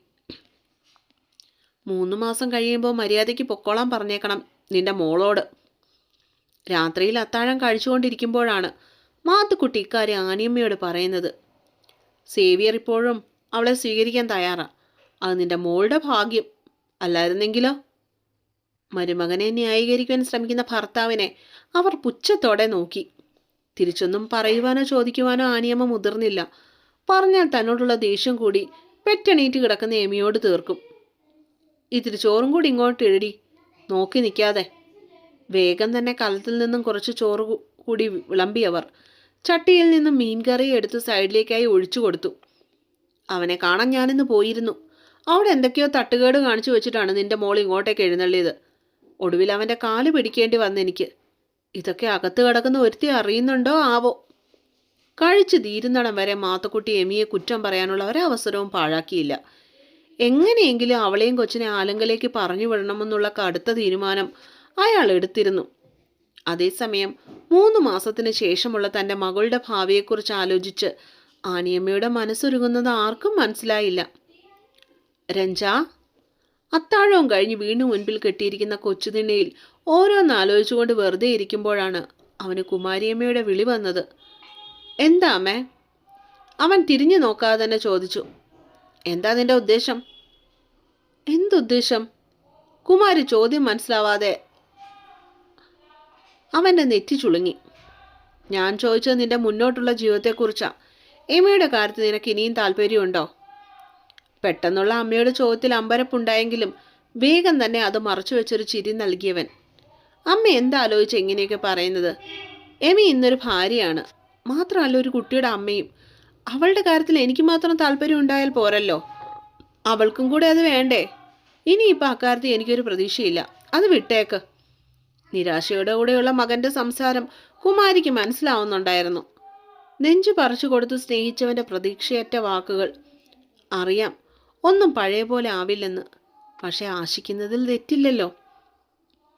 3 മാസം കഴിയുമ്പോൾ മര്യാദയ്ക്ക് പൊക്കോളാൻ പറഞ്ഞേക്കണം നിന്റെ മോളോട്. രാത്രിയിൽ അത്താഴം കഴിച്ചുകൊണ്ടിരിക്കുമ്പോഴാണ് മാത്തുക്കുട്ടി ഇക്കാര്യം ആനിയമ്മയോട് പറയുന്നത്. സേവിയർ ഇപ്പോഴും അവളെ സ്വീകരിക്കാൻ തയ്യാറാ. അത് നിന്റെ മോളുടെ ഭാഗ്യം. അല്ലായിരുന്നെങ്കിലോ? മരുമകനെ ന്യായീകരിക്കാൻ ശ്രമിക്കുന്ന ഭർത്താവിനെ അവർ പുച്ഛത്തോടെ നോക്കി. തിരിച്ചൊന്നും പറയുവാനോ ചോദിക്കുവാനോ ആനിയമ്മ മുതിർന്നില്ല. പറഞ്ഞാൽ തന്നോടുള്ള ദേഷ്യം കൂടി പെറ്റണീറ്റ് കിടക്കുന്ന എമിയോട് തീർക്കും. ഇത്തിരി ചോറും കൂടി ഇങ്ങോട്ട് എഴുതി, നോക്കി നിൽക്കാതെ. വേഗം തന്നെ കലത്തിൽ നിന്നും കുറച്ച് ചോറ് കൂടി വിളമ്പിയവർ ചട്ടിയിൽ നിന്നും മീൻകറി എടുത്ത് സൈഡിലേക്കായി ഒഴിച്ചു കൊടുത്തു. അവനെ കാണാൻ ഞാനിന്ന് പോയിരുന്നു. അവിടെ എന്തൊക്കെയോ തട്ടുകേട് കാണിച്ചു വെച്ചിട്ടാണ് നിന്റെ മോൾ ഇങ്ങോട്ടേക്ക് എഴുന്നള്ളിയത്. ഒടുവിൽ അവൻ്റെ കാല് പിടിക്കേണ്ടി വന്നെനിക്ക്. ഇതൊക്കെ അകത്ത് കിടക്കുന്ന ഒരുത്തി അറിയുന്നുണ്ടോ ആവോ? കഴിച്ചു തീരുന്നിടം വരെ മാത്തുക്കുട്ടി എമിയെ കുറ്റം പറയാനുള്ള ഒരവസരവും പാഴാക്കിയില്ല. എങ്ങനെയെങ്കിലും അവളെയും കൊച്ചിനെ ആലങ്കലേക്ക് പറഞ്ഞു വിടണമെന്നുള്ള കടുത്ത തീരുമാനം അയാൾ എടുത്തിരുന്നു. അതേസമയം 3 മാസത്തിന് ശേഷമുള്ള തൻ്റെ മകളുടെ ഭാവിയെക്കുറിച്ച് ആലോചിച്ച് ആനിയമ്മയുടെ മനസ്സൊരുങ്ങുന്നത് ആർക്കും മനസ്സിലായില്ല. രഞ്ജാ, അത്താഴവും കഴിഞ്ഞ് വീണ്ടും മുൻപിൽ കെട്ടിയിരിക്കുന്ന കൊച്ചുതിണ്ണയിൽ ഓരോന്നാലോചിച്ചുകൊണ്ട് വെറുതെ ഇരിക്കുമ്പോഴാണ് അവന് കുമാരിയമ്മയുടെ വിളി വന്നത്. എന്താ അമ്മേ? അവൻ തിരിഞ്ഞു നോക്കാതെ തന്നെ ചോദിച്ചു. എന്താ നിന്റെ ഉദ്ദേശം? എന്തുദ്ദേശം? കുമാരി ചോദ്യം മനസ്സിലാവാതെ അവൻ്റെ നെറ്റി ചുളുങ്ങി. ഞാൻ ചോദിച്ചത് നിന്റെ മുന്നോട്ടുള്ള ജീവിതത്തെക്കുറിച്ചാ. എമയുടെ കാര്യത്തിൽ നിനക്ക് ഇനിയും താല്പര്യമുണ്ടോ? പെട്ടെന്നുള്ള അമ്മയുടെ ചോദ്യത്തിൽ അമ്പരപ്പുണ്ടായെങ്കിലും വേഗം തന്നെ അത് മറച്ചു വെച്ചൊരു ചിരി നൽകിയവൻ. അമ്മ എന്താലോചിച്ച് എങ്ങനെയൊക്കെ പറയുന്നത്? എമി ഇന്നൊരു ഭാര്യയാണ്, മാത്രമല്ല ഒരു കുട്ടിയുടെ അമ്മയും. അവളുടെ കാര്യത്തിൽ എനിക്ക് മാത്രം താല്പര്യം ഉണ്ടായാൽ പോരല്ലോ, അവൾക്കും കൂടെ അത് വേണ്ടേ? ഇനിയിപ്പോൾ അക്കാര്യത്തിൽ എനിക്കൊരു പ്രതീക്ഷയില്ല, അത് വിട്ടേക്ക്. നിരാശയുടെ കൂടെയുള്ള മകന്റെ സംസാരം കുമാരിക്ക് മനസ്സിലാവുന്നുണ്ടായിരുന്നു. നെഞ്ചു പറിച്ചു കൊടുത്ത് സ്നേഹിച്ചവന്റെ പ്രതീക്ഷയറ്റ വാക്കുകൾ. അറിയാം ഒന്നും പഴയ പോലെ ആവില്ലെന്ന്, പക്ഷെ ആശിക്കുന്നതിൽ തെറ്റില്ലല്ലോ.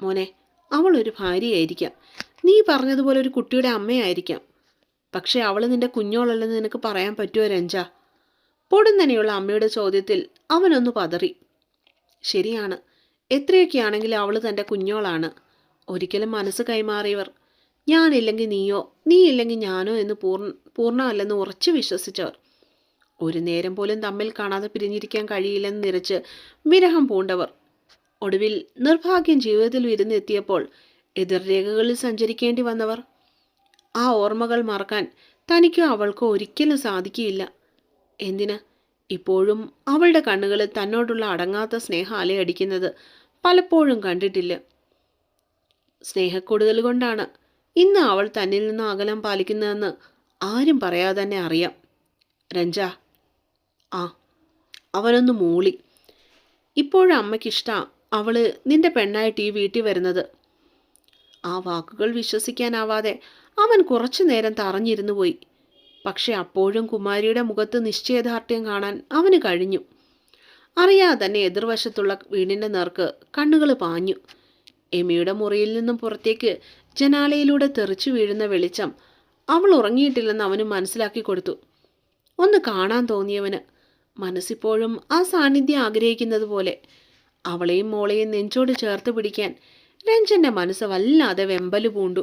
മോനെ, അവൾ ഒരു ഭാര്യയായിരിക്കാം, നീ പറഞ്ഞതുപോലെ ഒരു കുട്ടിയുടെ അമ്മയായിരിക്കാം. പക്ഷെ അവൾ നിന്റെ കുഞ്ഞോളല്ലെന്ന് നിനക്ക് പറയാൻ പറ്റുമോ രഞ്ജ? പൊടുന്നനെയുള്ള അമ്മയുടെ ചോദ്യത്തിൽ അവനൊന്ന് പതറി. ശരിയാണ്, എത്രയൊക്കെയാണെങ്കിലും അവൾ തൻ്റെ കുഞ്ഞോളാണ്. ഒരിക്കലും മനസ്സ് കൈമാറിയവർ, ഞാനില്ലെങ്കിൽ നീയോ നീ ഇല്ലെങ്കിൽ ഞാനോ എന്ന് പൂർണ്ണമല്ലെന്ന് ഉറച്ചു വിശ്വസിച്ചവർ, ഒരു നേരം പോലും തമ്മിൽ കാണാതെ പിരിഞ്ഞിരിക്കാൻ കഴിയില്ലെന്ന് നിരച്ച് വിരഹം പൂണ്ടവർ, ഒടുവിൽ നിർഭാഗ്യം ജീവിതത്തിൽ വിരുന്നെത്തിയപ്പോൾ എതിർരേഖകളിൽ സഞ്ചരിക്കേണ്ടി വന്നവർ. ആ ഓർമ്മകൾ മറക്കാൻ തനിക്കോ അവൾക്കോ ഒരിക്കലും സാധിക്കില്ല. എന്തിന്? ഇപ്പോഴും അവളുടെ കണ്ണുകളിൽ തന്നോടുള്ള അടങ്ങാത്ത സ്നേഹം അലയടിക്കുന്നത് പലപ്പോഴും കണ്ടിട്ടില്ല. സ്നേഹക്കൂടുതൽ കൊണ്ടാണ് ഇന്ന് അവൾ തന്നിൽ നിന്ന് അകലം പാലിക്കുന്നതെന്ന് ആരും പറയാതെ തന്നെ അറിയാം. രഞ്ജ. ആ, അവനൊന്ന് മൂളി. ഇപ്പോഴും അമ്മയ്ക്കിഷ്ടാ അവള് നിന്റെ പെണ്ണായിട്ട് ഈ വീട്ടിൽ വരുന്നത്. ആ വാക്കുകൾ വിശ്വസിക്കാനാവാതെ അവൻ കുറച്ചു നേരം തറഞ്ഞിരുന്നു പോയി. പക്ഷെ അപ്പോഴും കുമാരിയുടെ മുഖത്ത് നിശ്ചയദാർഢ്യം കാണാൻ അവന് കഴിഞ്ഞു. അറിയാതെ തന്നെ എതിർവശത്തുള്ള വീടിൻ്റെ നേർക്ക് കണ്ണുകൾ പാഞ്ഞു. എമിയുടെ മുറിയിൽ നിന്നും പുറത്തേക്ക് ജനാലയിലൂടെ തെറിച്ചു വീഴുന്ന വെളിച്ചം അവൾ ഉറങ്ങിയിട്ടില്ലെന്ന് അവന് മനസ്സിലാക്കി കൊടുത്തു. ഒന്ന് കാണാൻ തോന്നിയവന് മനസ്സിപ്പോഴും ആ സാന്നിധ്യം ആഗ്രഹിക്കുന്നത് പോലെ. അവളെയും മോളെയും നെഞ്ചോട് ചേർത്ത് പിടിക്കാൻ രഞ്ജന്റെ മനസ്സ് വല്ലാതെ വെമ്പല് പൂണ്ടു.